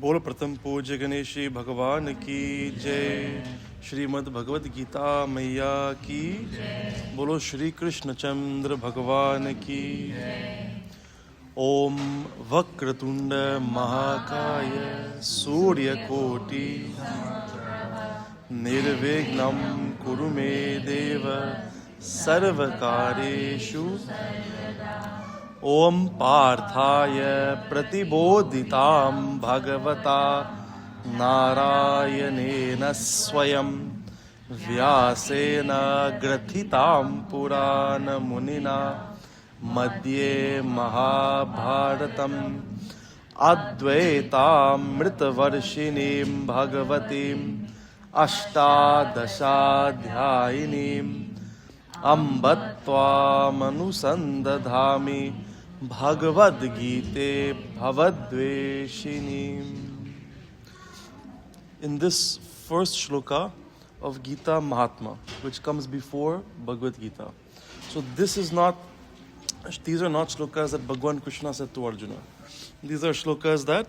बोल प्रथम पूज्य गणेशी भगवान की जय। श्रीमद् भगवद गीता मैया की। बोलो श्री कृष्ण चंद्र भगवान की। ओम वक्रतुंड महाकाय सूर्यकोटि निर्विघ्नं कुरु मे देव सर्वकार्येषु। ओम पार्थाय प्रतिबोधितां भगवता नारायणेन स्वयं व्यासेन ग्रथितां पुराणमुनिना मध्ये महाभारतम् अद्वैतामृतवर्षिणीं भगवतीम् अष्टादशाध्यायिनीम् अम्ब त्वामनुसन्दधामि भगवद्गीते भवद्वेषिणीम्. In this first shloka of Gita Mahatma, which comes before Bhagavad Gita. So these are not shlokas that Bhagwan Krishna said to Arjuna. These are shlokas that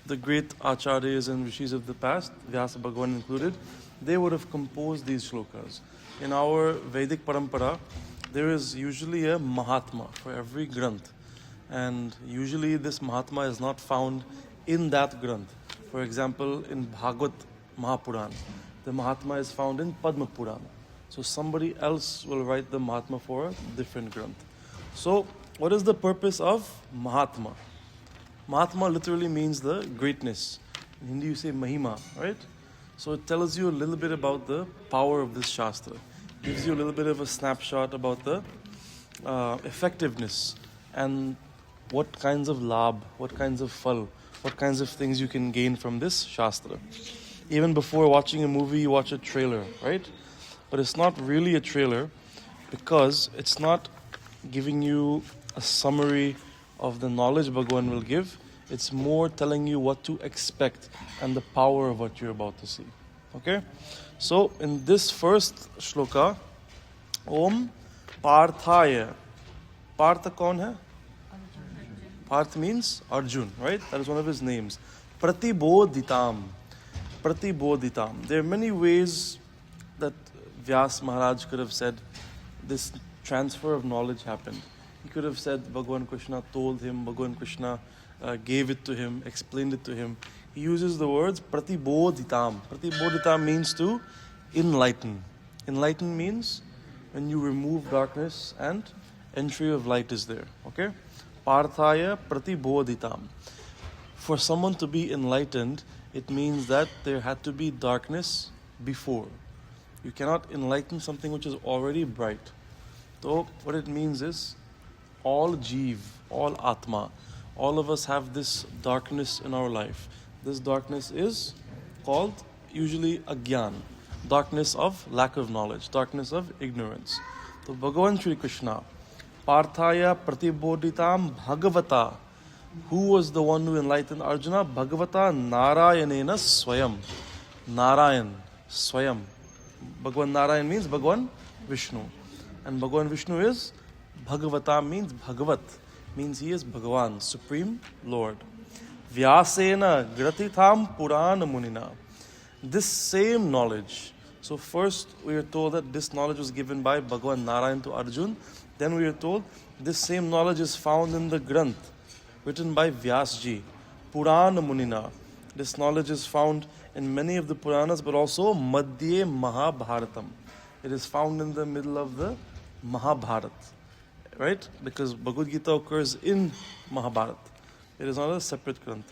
the great acharyas and rishis of the past, Vyasa Bhagwan included, they would have composed these shlokas. In our Vedic parampara, there is usually a Mahatma for every Granth. And usually this Mahatma is not found in that Granth. For example, in Bhagavad Mahapurana, the Mahatma is found in Padma Purana. So somebody else will write the Mahatma for a different Granth. So what is the purpose of Mahatma? Mahatma literally means the greatness. In Hindi you say Mahima, right? So it tells you a little bit about the power of this Shastra. Gives you a little bit of a snapshot about the effectiveness and what kinds of labh, what kinds of phal, what kinds of things you can gain from this Shastra. Even before watching a movie, you watch a trailer, right? But it's not really a trailer because it's not giving you a summary of the knowledge Bhagwan will give. It's more telling you what to expect and the power of what you're about to see. Okay? So in this first shloka, Om Parthaya. Partha kaun hai? Parth means Arjun, right? That is one of his names. Pratibodhitam. Pratibodhitam. There are many ways that Vyas Maharaj could have said this transfer of knowledge happened. He could have said Bhagwan Krishna told him, Bhagwan Krishna gave it to him, explained it to him. He uses the words pratibodhitam. Pratibodhitam means to enlighten. Enlighten means when you remove darkness and entry of light is there. Okay? Parthaya pratibodhitam. For someone to be enlightened, it means that there had to be darkness before. You cannot enlighten something which is already bright. So what it means is all Jeev, all Atma, all of us have this darkness in our life. This darkness is called usually Agyan, darkness of lack of knowledge, darkness of ignorance. So Bhagavan Shri Krishna, Parthaya Pratibodhitam Bhagavata. Who was the one who enlightened Arjuna? Bhagavata Narayanena Swayam. Narayan, Swayam. Bhagavan Narayan means Bhagavan Vishnu. And Bhagavan Vishnu is Bhagavata means Bhagavat. Means he is Bhagavan, Supreme Lord. Vyasena Gratitham Purana Munina. This same knowledge. So first we are told that this knowledge was given by Bhagavan Narayan to Arjun. Then we are told this same knowledge is found in the Granth written by Vyasji, Purana Munina. This knowledge is found in many of the Puranas, but also Madhye Mahabharatam. It is found in the middle of the Mahabharat, right? Because Bhagavad Gita occurs in Mahabharat. It is not a separate Granth.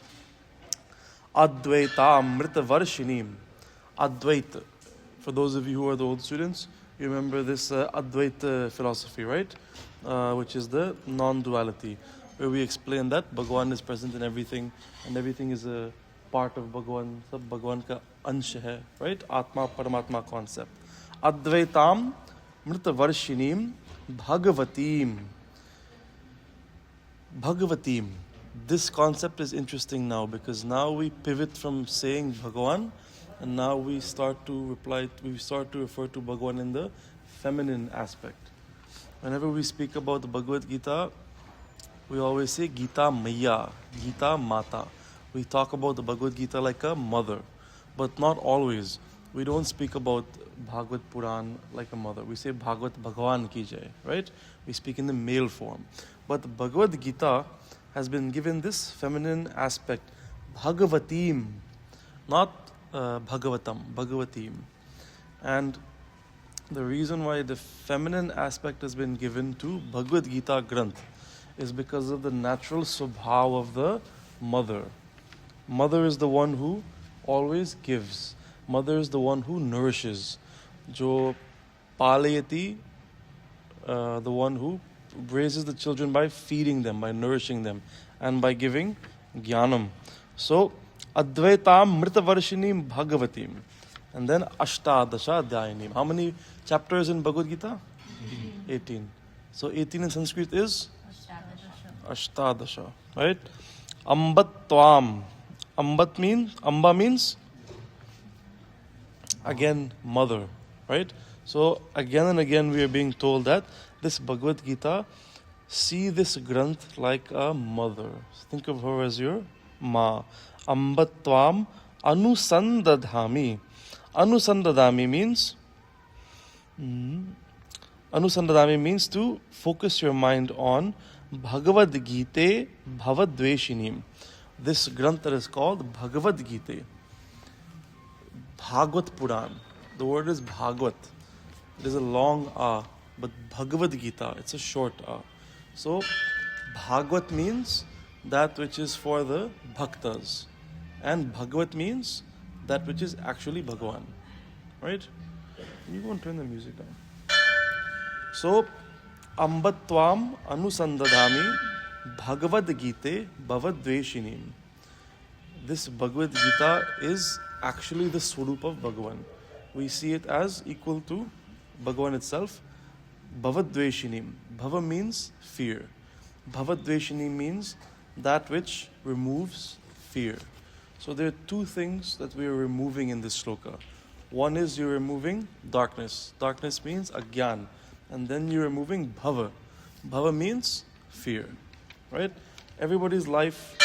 Advaita Amrita Varshinim. Advaita. For those of you who are the old students, you remember this Advaita philosophy, right? Which is the non-duality, where we explain that Bhagavan is present in everything and everything is a part of Bhagavan. Sab Bhagavan ka ansh hai, right? Atma Paramatma concept. Advaitam Mrita Varshinim Bhagavatim. Bhagavatim. This concept is interesting now because now we pivot from saying Bhagavan and now we start to refer to Bhagavan in the feminine aspect. Whenever we speak about the Bhagavad Gita, we always say Gita Maya, Gita Mata. We talk about the Bhagavad Gita like a mother, but not always. We don't speak about Bhagavad Puran like a mother. We say Bhagavad Bhagavan ki jai, right? We speak in the male form. But the Bhagavad Gita has been given this feminine aspect, Bhagavatim, not Bhagavatam, Bhagavatim. And the reason why the feminine aspect has been given to Bhagavad Gita Granth is because of the natural subhav of the mother. Mother is the one who always gives. Mother is the one who nourishes. Jo palayati, the one who raises the children by feeding them, by nourishing them, and by giving jnanam. So, Advaitam Mritavarshinim Bhagavatim. And then Ashtadasha Dhyayinim. How many chapters in Bhagavad Gita? 18. So 18 in Sanskrit is? Ashtadasha. Right? Ambat Tvam. Amba means again mother. Right? So again and again we are being told that this Bhagavad Gita, see this Granth like a mother. Think of her as your ma. Ambat Tvam Anusandadhami. Anusandadami means to focus your mind on Bhagavad Gita Bhavadveshinim. This Granth that is called Bhagavad Gita. Bhagavad Puran. The word is Bhagavad. It is a long A, but Bhagavad Gita, it's a short A. So Bhagavad means that which is for the bhaktas. And Bhagavad means that which is actually Bhagavan. Right? You go and turn the music down. So, Ambatvam Anusandadami Bhagavad Gita Bhavadveshinim. This Bhagavad Gita is actually the Swarup of Bhagavan. We see it as equal to Bhagavan itself. Bhavadveshinim. Bhava means fear. Bhavadveshinim means that which removes fear. So there are two things that we are removing in this shloka. One is you're removing darkness. Darkness means agyan. And then you're removing bhava. Bhava means fear. Right? Everybody's life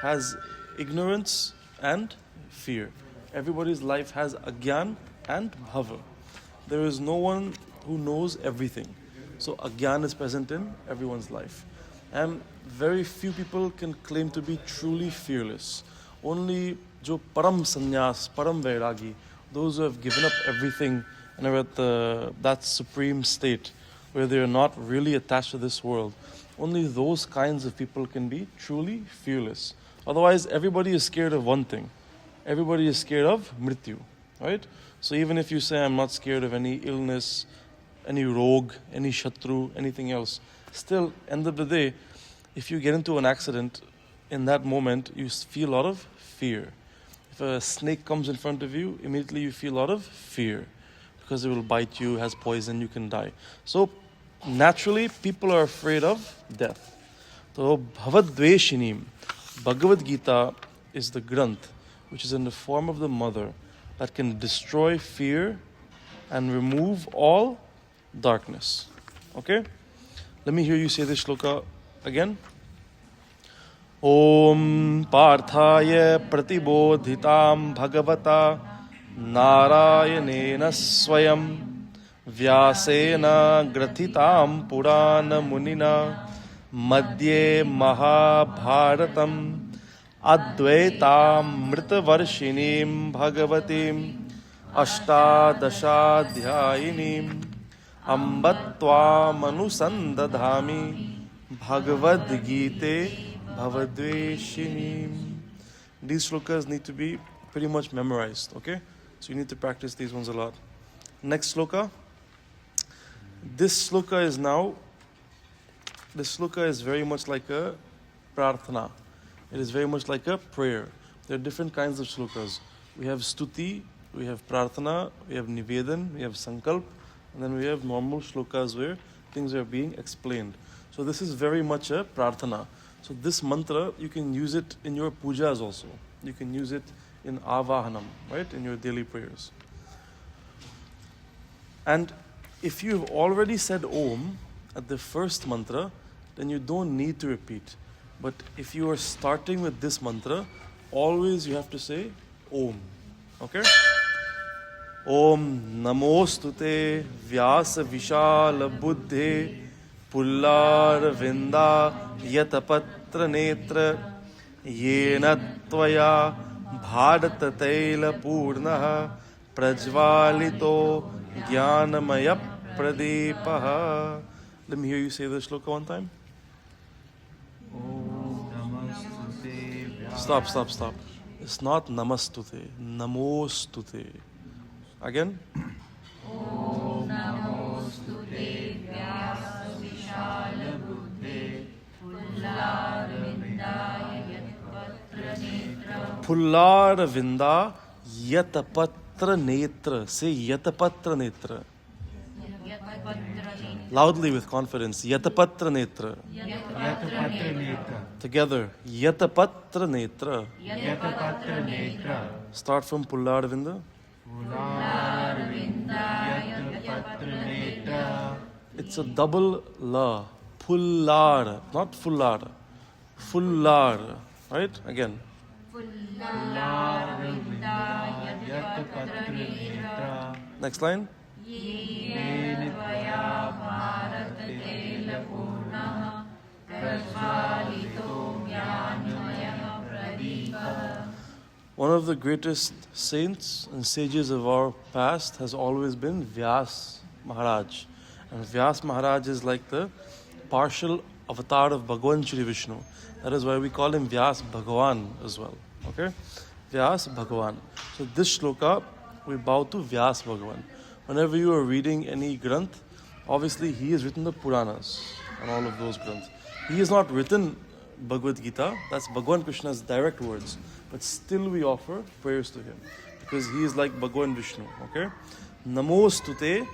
has ignorance and fear. Everybody's life has agyan and bhava. There is no one who knows everything. So agyan is present in everyone's life. And very few people can claim to be truly fearless. Only jo param sannyas, param vairagi, those who have given up everything and are at that supreme state where they are not really attached to this world, only those kinds of people can be truly fearless. Otherwise, everybody is scared of one thing. Everybody is scared of mrityu, right? So even if you say, I'm not scared of any illness, any rogue, any shatru, anything else, still, end of the day, if you get into an accident, in that moment, you feel a lot of fear. If a snake comes in front of you, immediately you feel a lot of fear because it will bite you, has poison, you can die. So naturally, people are afraid of death. So Bhavadveshinim, Bhagavad Gita is the Granth, which is in the form of the mother that can destroy fear and remove all darkness. Okay? Let me hear you say this shloka again. Om Parthaya Pratibodhitam Bhagavata Narayanena Swayam Vyasena Grathitam Purana Munina Madhye Mahabharatam Advaitam Mritavarshinim Bhagavatim Ashtadashadhyayinim Ambatvam Anusandadhami Bhagavad Gita Bhavadveshinim. These shlokas need to be pretty much memorized, okay? So you need to practice these ones a lot. Next shloka. This shloka is very much like a prarthana. It is very much like a prayer. There are different kinds of shlokas. We have stuti, we have prarthana, we have nivedan, we have sankalp, and then we have normal shlokas where things are being explained. So this is very much a prarthana. So this mantra, you can use it in your pujas also. You can use it in avahanam, right? In your daily prayers. And if you've already said Om at the first mantra, then you don't need to repeat. But if you are starting with this mantra, always you have to say Om. Okay? Om Namostute Vyasa Vishal Buddhe Pullar Vinda Yatapatra Netra Yena Tvaya Bharat Taila Purnaha Prajvalito Jnanamaya Pradeepaha. Let me hear you say the shloka one time. Stop. It's not Namastute, Namostute. Again. Om Namostute Vyasa Vishala Buddhe Pullar Vindaya Yatpatra Netra. Pullar Vinda Yatapatra Netra. Say Yatapatra Netra. Loudly with confidence. Yatapatra Netra. Yatapatra Netra. Together. Yatapatra Netra. Yatapatra Netra. Start from Pullar Vinda. Pullar Vindaya Yatpatra Netra. It's a double la. Pullar. Not fullar. Fullar. Right? Again. Pullar Vindaya Yatpatra Netra. Next line. Yena Tvaya Bharat Tela Purnaha Prajvalito Jnanamaya Pradeepaha. One of the greatest saints and sages of our past has always been Vyas Maharaj. And Vyas Maharaj is like the partial avatar of Bhagavan Shri Vishnu. That is why we call him Vyas Bhagavan as well. Okay? Vyas Bhagavan. So this shloka, we bow to Vyas Bhagavan. Whenever you are reading any granth, obviously he has written the Puranas and all of those granths. He has not written Bhagavad Gita. That's Bhagavan Krishna's direct words. But still we offer prayers to him because he is like Bhagavan Vishnu. Okay? Namostute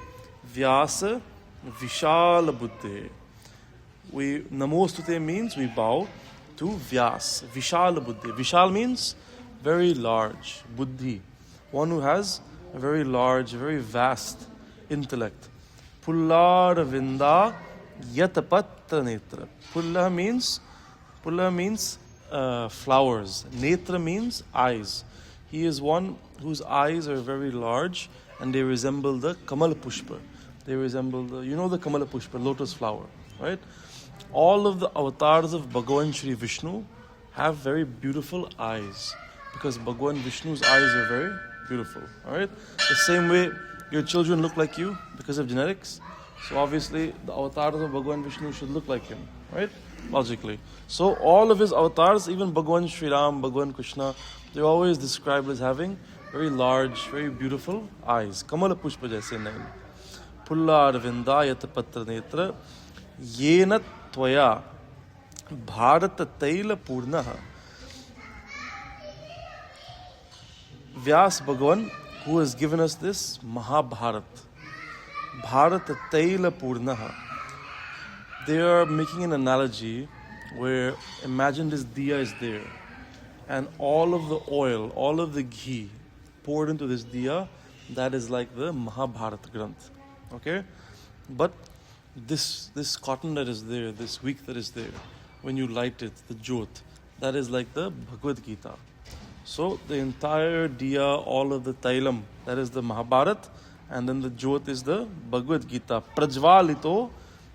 Vyasa Vishal Buddhe. Namostute means we bow to Vyas, Vishal Buddhe. Vishal means very large, Buddhi. One who has a very large, very vast intellect. Pullar Vinda Yatapatra Netra. Pulla means flowers. Netra means eyes. He is one whose eyes are very large and they resemble the Kamal Pushpa. They resemble the Kamala Pushpa, lotus flower, right? All of the avatars of Bhagavan Shri Vishnu have very beautiful eyes because Bhagavan Vishnu's eyes are very beautiful, alright? The same way your children look like you because of genetics. So obviously the avatars of Bhagavan Vishnu should look like him, right? Logically. So all of his avatars, even Bhagavan Shri Ram, Bhagavan Krishna, they're always described as having very large, very beautiful eyes. Kamala Pushpa jaise nain. Pullar Vindayat Patra Netra Yena Tvaya Bharat Taila Purnaha. Vyas Bhagavan, who has given us this Mahabharat, Bharat Taila Purnaha. They are making an analogy where imagine this diya is there and all of the oil, all of the ghee poured into this diya, that is like the Mahabharat Granth. Okay? But this cotton that is there, this wick that is there, when you light it, the jyot, that is like the Bhagavad Gita. So the entire diya, all of the tailam, that is the Mahabharat, and then the jyot is the Bhagavad Gita. Prajvalito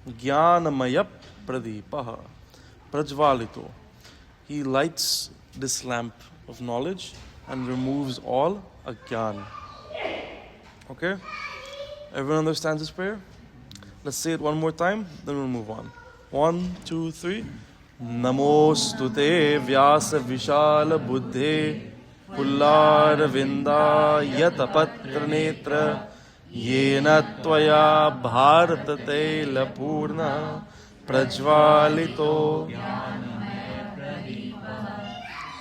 Jnanamaya Pradeepaha. Prajvalito. He lights this lamp of knowledge and removes all ajnan. Okay? Everyone understands this prayer? Let's say it one more time, then we'll move on. 1, 2, 3. Namostute Vyasa Vishal Buddhe Pullar Vinda Yatapatra Netra Yena Tvaya Bharatate Lapurna Prajvalito.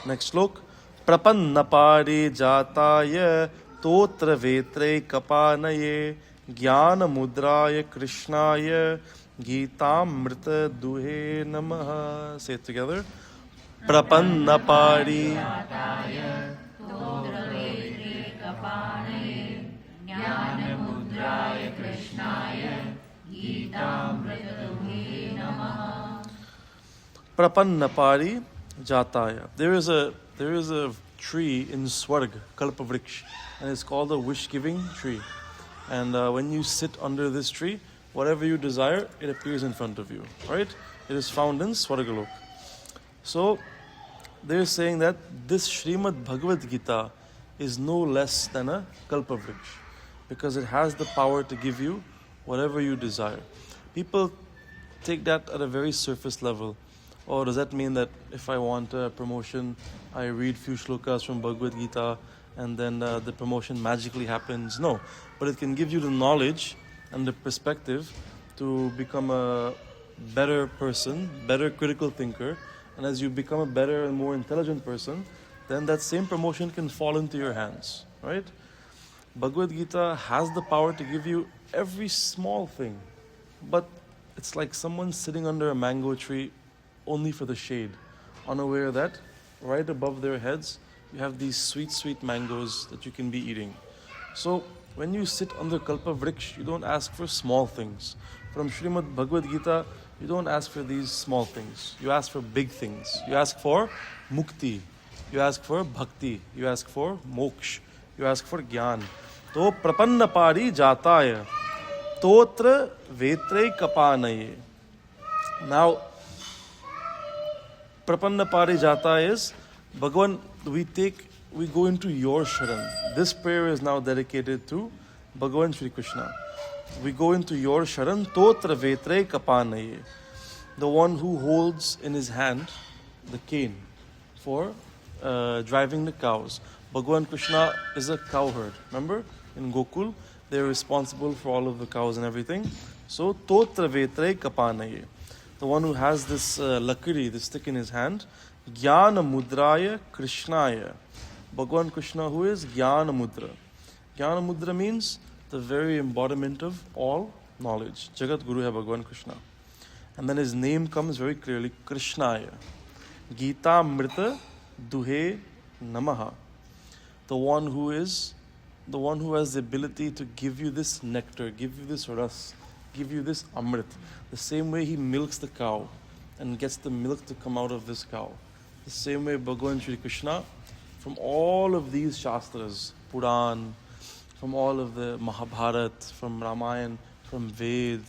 Next slok. Prapannapari Jataya Totra Vetre Kapanaye Jnana Mudraya Krishnaya Gitamrita Duhe Namaha. Say it together. Prapannapari Totra Vetre Kapanaye Jnana Mudraya Krishnaya Gitamrita Duhe Namaha. Prapannapari Jataya. There is a tree in Swarg, Kalpavriksha, and it's called a wish-giving tree. And when you sit under this tree, whatever you desire, it appears in front of you, right? It is found in Swargalok. So they're saying that this Srimad Bhagavad Gita is no less than a Kalpavriksha, because it has the power to give you whatever you desire. People take that at a very surface level. Or does that mean that if I want a promotion, I read few shlokas from Bhagavad Gita and then the promotion magically happens? No. But it can give you the knowledge and the perspective to become a better person, better critical thinker. And as you become a better and more intelligent person, then that same promotion can fall into your hands, right? Bhagavad Gita has the power to give you every small thing. But it's like someone sitting under a mango tree only for the shade, unaware that right above their heads you have these sweet, sweet mangoes that you can be eating. So when you sit under Kalpa Vriksh, you don't ask for small things. From Srimad Bhagavad Gita, you don't ask for these small things. You ask for big things. You ask for mukti. You ask for bhakti. You ask for moksha. You ask for gyan. To prapannapari jataya. Totra vetre kapanaye. Now, Prapanna Parijata is, Bhagavan, we go into your Sharan. This prayer is now dedicated to Bhagavan Shri Krishna. We go into your Sharan, Totra Vetre Kapanaye. The one who holds in his hand the cane for driving the cows. Bhagavan Krishna is a cowherd. Remember? In Gokul, they're responsible for all of the cows and everything. So, Totra Vetre Kapanaye. The one who has this lakri, this stick in his hand, Jnana Mudraya Krishnaya. Bhagavan Krishna, who is Jnana Mudra. Jnana Mudra means the very embodiment of all knowledge. Jagat Guru hai Bhagavan Krishna. And then his name comes very clearly, Krishnaya. Gita Mrita Duhe Namaha. The one who has the ability to give you this nectar, give you this ras, give you this amrit. The same way he milks the cow and gets the milk to come out of this cow. The same way Bhagavan Shri Krishna, from all of these Shastras, Puran, from all of the Mahabharat, from Ramayana, from Ved,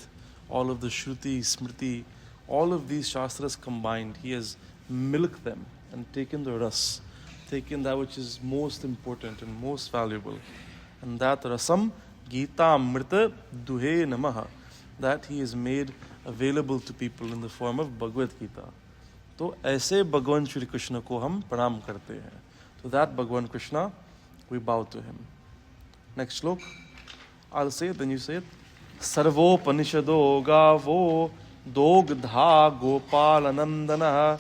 all of the Shruti, Smriti, all of these Shastras combined, he has milked them and taken the ras, taken that which is most important and most valuable. And that rasam, Gita Amrita Duhe Namaha, that he is made available to people in the form of Bhagavad Gita. तो ऐसे भगवान श्री कृष्ण को हम प्रणाम करते हैं. To that Bhagavan Krishna, we bow to him. Next slok. I'll say it, then you say it. Sarvopanishado gavo dogdha gopalanandana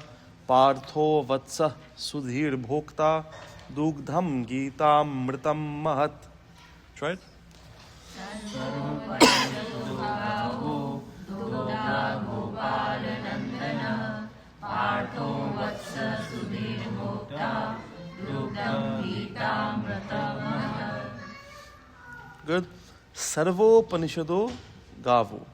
partho vatsa sudhir bhokta dugdham geetam mritam mahat. Try it. Good. Sarvopanishado gavo.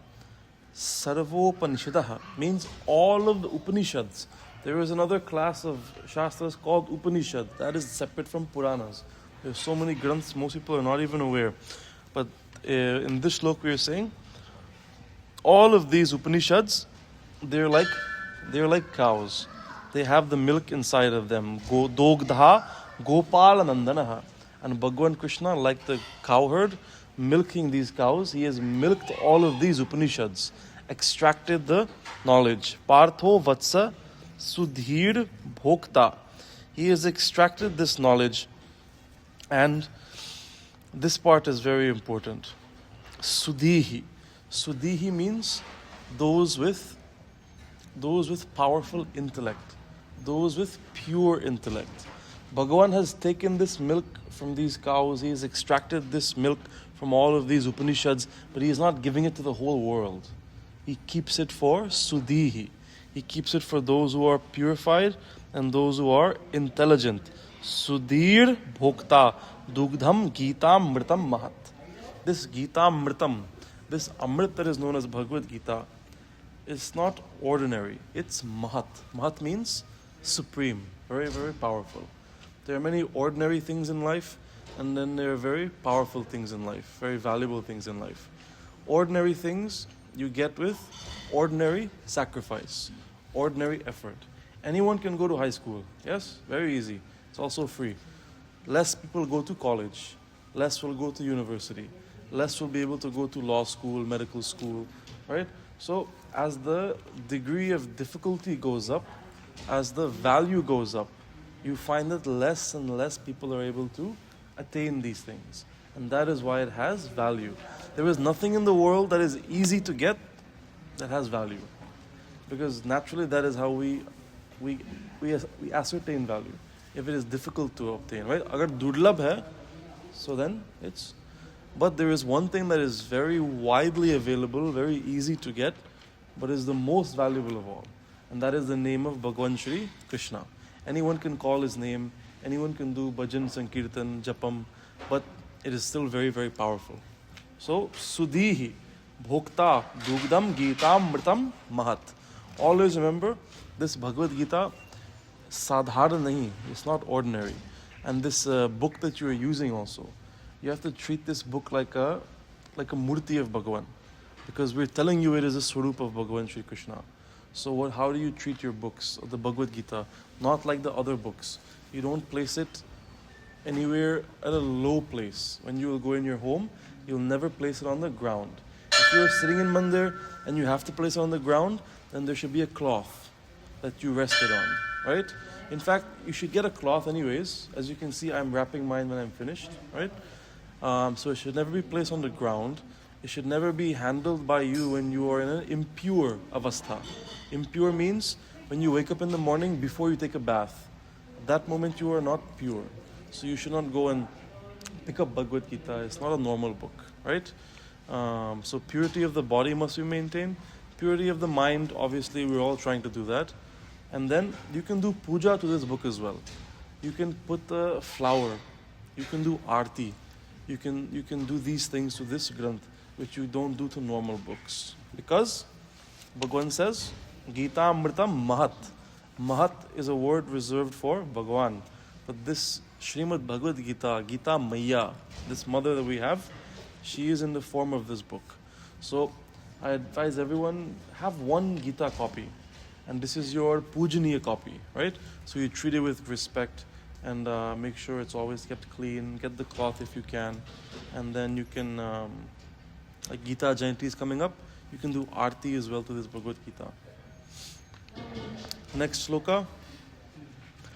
Sarvopanishadaha means all of the Upanishads. There is another class of Shastras called Upanishad. That is separate from Puranas. There's so many granths, most people are not even aware. But in this slok we are saying, all of these Upanishads, they're like cows. They have the milk inside of them. Dogdha Gopalanandanaha. And Bhagavan Krishna, like the cowherd, milking these cows, he has milked all of these Upanishads, extracted the knowledge. Partho Vatsa Sudhir Bhokta. He has extracted this knowledge. And this part is very important. Sudhihi. Sudhihi means those with powerful intellect, those with pure intellect. Bhagavan has taken this milk from these cows, he has extracted this milk from all of these Upanishads, but he is not giving it to the whole world. He keeps it for Sudhihi. He keeps it for those who are purified and those who are intelligent. Sudhir Bhokta Dugdham Geetam Mritam Mahat. This Geetam Mritam, this Amrit that is known as Bhagavad Gita, It's not ordinary. It's Mahat. Mahat means supreme, very, very powerful. There are many ordinary things in life, and then there are very powerful things in life, very valuable things in life. Ordinary things you get with ordinary sacrifice, ordinary effort. Anyone can go to high school, yes? Very easy. It's also free. Less people go to college, less will go to university, less will be able to go to law school, medical school, right? So, as the degree of difficulty goes up, as the value goes up, you find that less and less people are able to attain these things. And that is why it has value. There is nothing in the world that is easy to get that has value. Because naturally that is how we ascertain value. If it is difficult to obtain, right? Agar durlabh hai, so then it's... But there is one thing that is very widely available, very easy to get, but is the most valuable of all. And that is the name of Bhagwan Shri Krishna. Anyone can call his name, anyone can do bhajan, sankirtan, japam, but it is still very, very powerful. So, Sudhihi, Bhokta, Dugdam, Gita, Mritam, Mahat. Always remember, this Bhagavad Gita, sadhara nahi, it's not ordinary. And this book that you are using also, you have to treat this book like a murti of Bhagavan. Because we're telling you it is a swarup of Bhagavan Shri Krishna. So how do you treat your books, the Bhagavad Gita? Not like the other books. You don't place it anywhere at a low place. When you will go in your home, you'll never place it on the ground. If you're sitting in mandir and you have to place it on the ground, then there should be a cloth that you rest it on, right? In fact, you should get a cloth anyways. As you can see, I'm wrapping mine when I'm finished, right? So it should never be placed on the ground. It should never be handled by you when you are in an impure avastha. Impure means when you wake up in the morning before you take a bath. At that moment you are not pure. So you should not go and pick up Bhagavad Gita. It's not a normal book, right? So purity of the body must be maintained. Purity of the mind, obviously we're all trying to do that. And then you can do puja to this book as well. You can put a flower. You can do arti. You can do these things to this granth, which you don't do to normal books. Because Bhagwan says, Gita Amritam Mahat. Mahat is a word reserved for Bhagwan. But this Srimad Bhagavad Gita, Gita Maya, this mother that we have, she is in the form of this book. So I advise everyone, have one Gita copy. And this is your Pujaniya copy, right? So you treat it with respect and make sure it's always kept clean. Get the cloth if you can. And then you can, like Gita Jayanti is coming up, you can do Aarti as well to this Bhagavad Gita. Next sloka.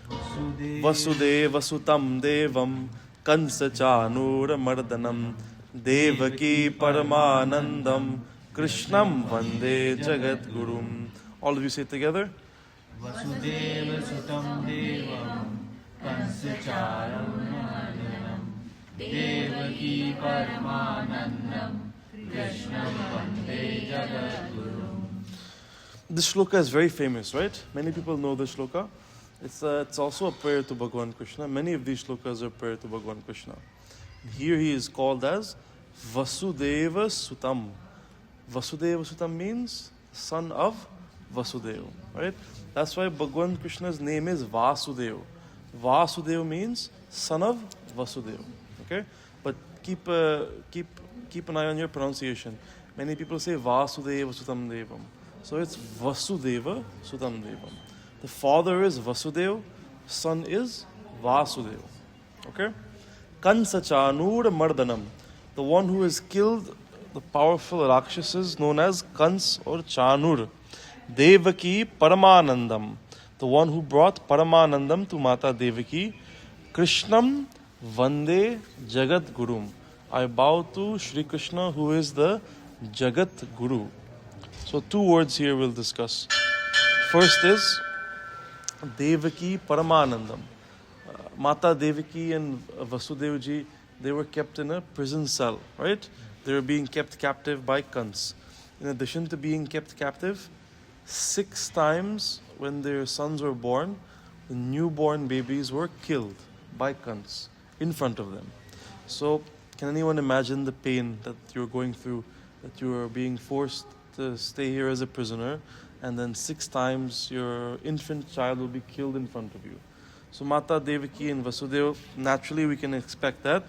Vasudeva Sutam Devam Kansa Chanura Mardanam Devaki Paramanandam Krishnam Vande Jagat Gurum. All of you say it together. Vasudeva Sutam Devam Kansacharam Mardanam Devaki Paramanandam Krishnam Vande Jagat Gurum. This shloka is very famous, right? Many people know this shloka. It's also a prayer to Bhagavan Krishna. Many of these shlokas are prayer to Bhagavan Krishna. Here he is called as Vasudeva Sutam. Vasudeva Sutam means son of Vasudeva, right? That's why Bhagavan Krishna's name is Vasudeva. Vasudeva means son of Vasudeva. Okay, but keep an eye on your pronunciation. Many people say Vasudeva Sutam Devam. So it's Vasudeva Sutam Devam. The father is Vasudeva, son is Vasudeva. Okay? Kansachanur Mardanam. The one who has killed the powerful Rakshasas known as Kans or Chanur. Devaki Paramanandam. The one who brought Paramanandam to Mata Devaki. Krishnam Vande Jagat Gurum. I bow to Shri Krishna who is the Jagat Guru. So two words here we'll discuss. First is Devaki Paramanandam. Mata Devaki and Vasudevji, they were kept in a prison cell, right? They were being kept captive by Kans. In addition to being kept captive, 6 times when their sons were born, the newborn babies were killed by Kans in front of them. So, can anyone imagine the pain that you're going through, that you are being forced to stay here as a prisoner, and then 6 times your infant child will be killed in front of you. So Mata Devaki and Vasudeva, naturally we can expect that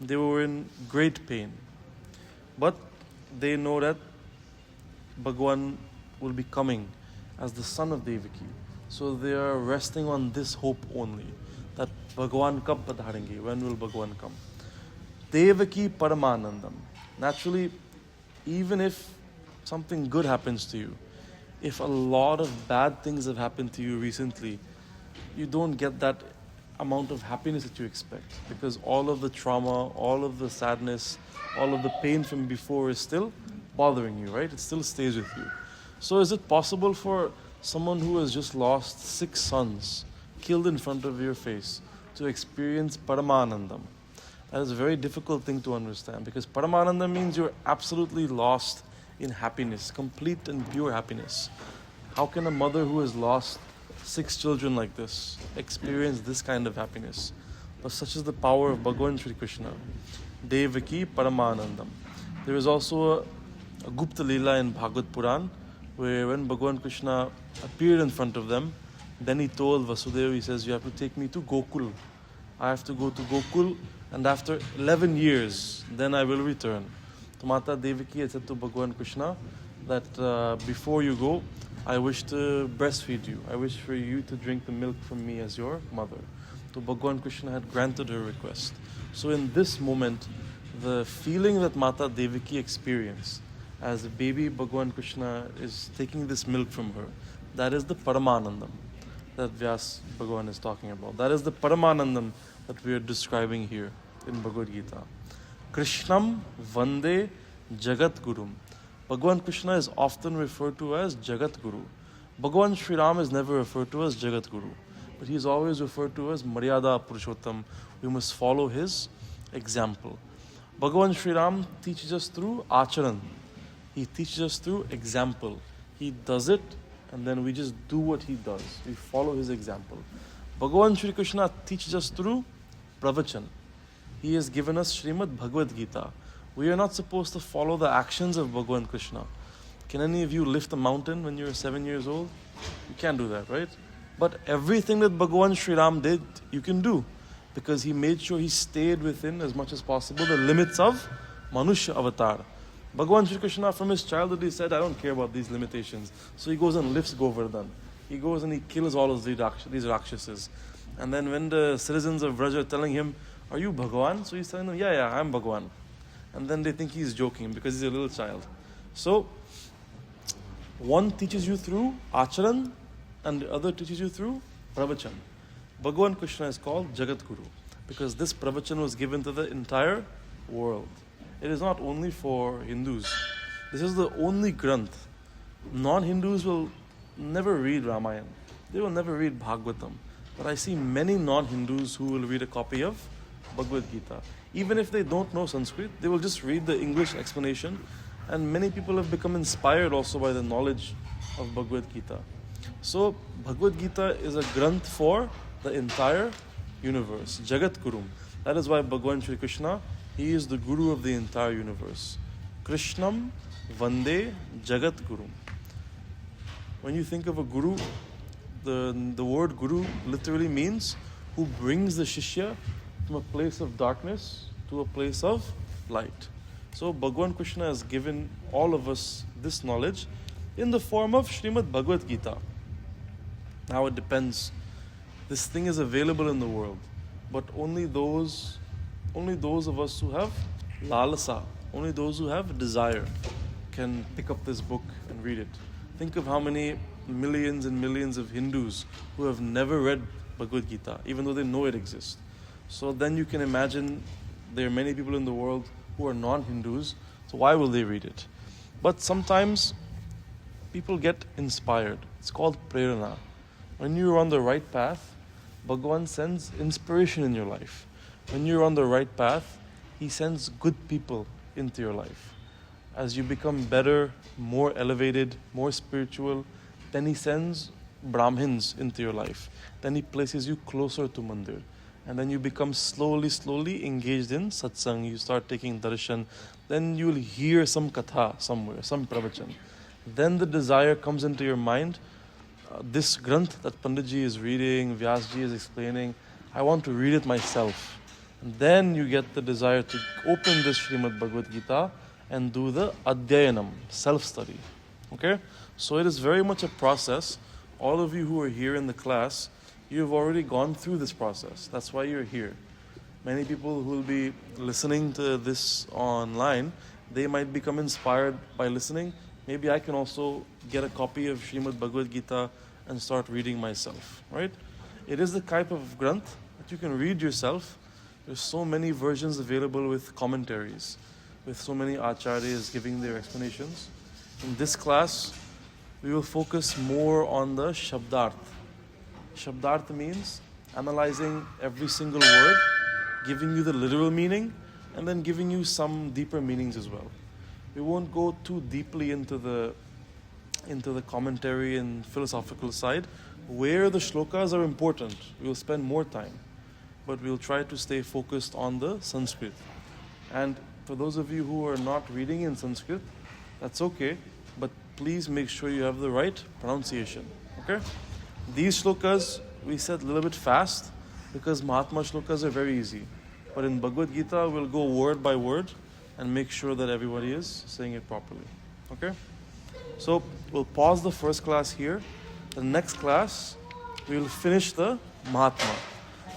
they were in great pain. But they know that Bhagwan will be coming as the son of Devaki. So they are resting on this hope only, that Bhagwan kab padharenge, when will Bhagwan come? Devaki Paramanandam. Naturally, even if something good happens to you, if a lot of bad things have happened to you recently, you don't get that amount of happiness that you expect, because all of the trauma, all of the sadness, all of the pain from before is still bothering you, right? It still stays with you. So is it possible for someone who has just lost 6 sons, killed in front of your face, to experience Paramanandam? That is a very difficult thing to understand, because Paramanandam means you're absolutely lost in happiness, complete and pure happiness. How can a mother who has lost 6 children like this experience this kind of happiness? But such is the power of Bhagavan Sri Krishna. Devaki Paramanandam. There is also a Gupta Leela in Bhagavad Puran, where when Bhagavan Krishna appeared in front of them, then he told Vasudeva, he says, you have to take me to Gokul. I have to go to Gokul, and after 11 years, then I will return. So Mata Devaki had said to Bhagavan Krishna that before you go, I wish to breastfeed you. I wish for you to drink the milk from me as your mother. So Bhagavan Krishna had granted her request. So in this moment, the feeling that Mata Devaki experienced as the baby Bhagavan Krishna is taking this milk from her, that is the Paramanandam that Vyas Bhagavan is talking about. That is the Paramanandam that we are describing here in Bhagavad Gita. Krishnam Vande Jagat Gurum. Bhagavan Krishna is often referred to as Jagat Guru. Bhagavan Sri Ram is never referred to as Jagat Guru, but he is always referred to as Maryada Purushottam. We must follow his example. Bhagavan Sri Ram teaches us through acharan. He teaches us through example. He does it, and then we just do what he does. We follow his example. Bhagavan Sri Krishna teaches us through pravachan. He has given us Srimad Bhagavad Gita. We are not supposed to follow the actions of Bhagavan Krishna. Can any of you lift a mountain when you're 7 years old? You can't do that, right? But everything that Bhagavan Sri Ram did, you can do, because he made sure he stayed within, as much as possible, the limits of Manushya Avatar. Bhagavan Sri Krishna, from his childhood, he said, I don't care about these limitations. So he goes and lifts Govardhan. He goes and he kills all of these Rakshasas. And then when the citizens of Vraja are telling him, are you Bhagavan? So he's telling them, yeah, I'm Bhagavan. And then they think he's joking because he's a little child. So, one teaches you through acharan, and the other teaches you through pravachan. Bhagavan Krishna is called Jagat Guru, because this pravachan was given to the entire world. It is not only for Hindus. This is the only Granth. Non-Hindus will never read Ramayana. They will never read Bhagavatam. But I see many non-Hindus who will read a copy of Bhagavad Gita. Even if they don't know Sanskrit, they will just read the English explanation. And many people have become inspired also by the knowledge of Bhagavad Gita. So Bhagavad Gita is a Granth for the entire universe. Jagat Gurum. That is why Bhagavan Sri Krishna, he is the Guru of the entire universe. Krishnam Vande Jagat Gurum. When you think of a Guru, the word Guru literally means who brings the Shishya from a place of darkness to a place of light. So Bhagavan Krishna has given all of us this knowledge in the form of Srimad Bhagavad Gita. Now it depends. This thing is available in the world, but only those of us who have lalasa, only those who have desire can pick up this book and read it. Think of how many millions and millions of Hindus who have never read Bhagavad Gita, even though they know it exists. So then you can imagine there are many people in the world who are non-Hindus, so why will they read it? But sometimes people get inspired. It's called prerana. When you're on the right path, Bhagavan sends inspiration in your life. When you're on the right path, he sends good people into your life. As you become better, more elevated, more spiritual, then he sends Brahmins into your life. Then he places you closer to Mandir. And then you become slowly engaged in satsang. You start taking darshan. Then you'll hear some katha somewhere, some pravachan. then the desire comes into your mind. This Granth that Panditji is reading, Vyasji is explaining, I want to read it myself. And then you get the desire to open this Srimad Bhagavad Gita and do the Adhyayanam, self-study. Okay? So it is very much a process. All of you who are here in the class, you have already gone through this process. That's why you're here. Many people who will be listening to this online, they might become inspired by listening. Maybe I can also get a copy of Srimad Bhagavad Gita and start reading myself, right? It is the type of Granth that you can read yourself. There's so many versions available with commentaries, with so many acharyas giving their explanations. In this class, we will focus more on the Shabdarth. Shabdarth means analyzing every single word, giving you the literal meaning, and then giving you some deeper meanings as well. We won't go too deeply into the commentary and philosophical side. Where the shlokas are important, we'll spend more time. But we'll try to stay focused on the Sanskrit. And for those of you who are not reading in Sanskrit, that's okay. But please make sure you have the right pronunciation. Okay? These shlokas, we said a little bit fast because Mahatma shlokas are very easy. But in Bhagavad Gita, we'll go word by word and make sure that everybody is saying it properly. Okay? So we'll pause the first class here. The next class, we will finish the Mahatma.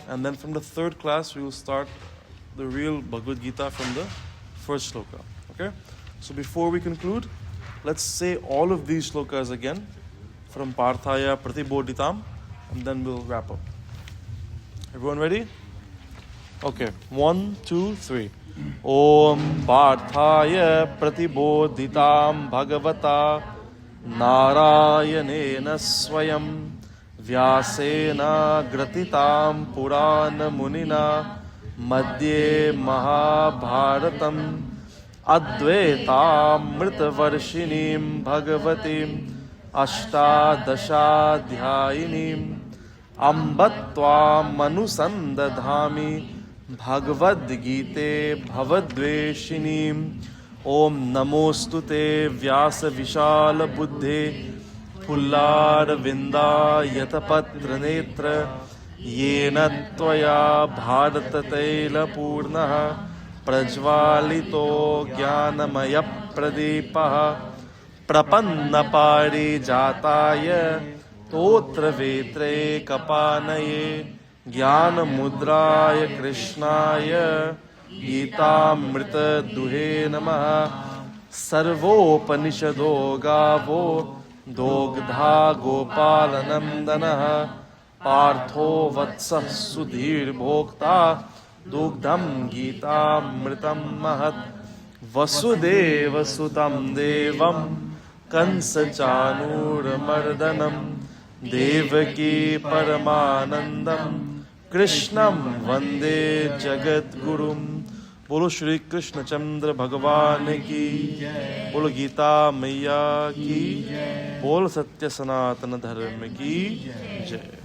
And then from the third class, we will start the real Bhagavad Gita from the first shloka. Okay? So before we conclude, let's say all of these shlokas again from Parthaya Pratibodhitam, and then we'll wrap up. Everyone ready? Okay. 1, 2, 3. Om Parthaya Pratibodhitam Bhagavata Narayanena Swayam Vyasena Gratitam Purana Munina Madhye Mahabharatam Advaitamritavarshinim Bhagavatim Ashtadashadhyayinim Ambatvam Manusandadhami Bhagavad Gite Bhavadveshinim Om Namostute Vyasa Vishal Buddhe Pullar Vinda Yatapatra Netra Yena Tvaya Bharata Tela Purnaha Prajvalito Jnanamaya Pradeepaha Prapanna Pari Jataya Totra Vetre Kapanaye Jnana Mudraya Krishnaya Gita Mrita Duhe Namaha Sarvopanishado Gavo Dogdha Gopalanandanaha Partho Vatsah Sudhir Bhokta Dugdham Gita Mritam Mahat Vasudeva Sutam Devam Kansa Chanur Mardanam Devaki Paramanandam Krishnam Vande Jagat Gurum. Bolo Shri Krishna Chandra Bhagavan ki, Bolo Gita Maiya ki, Bolo Satya Sanatana Dharma ki Jai.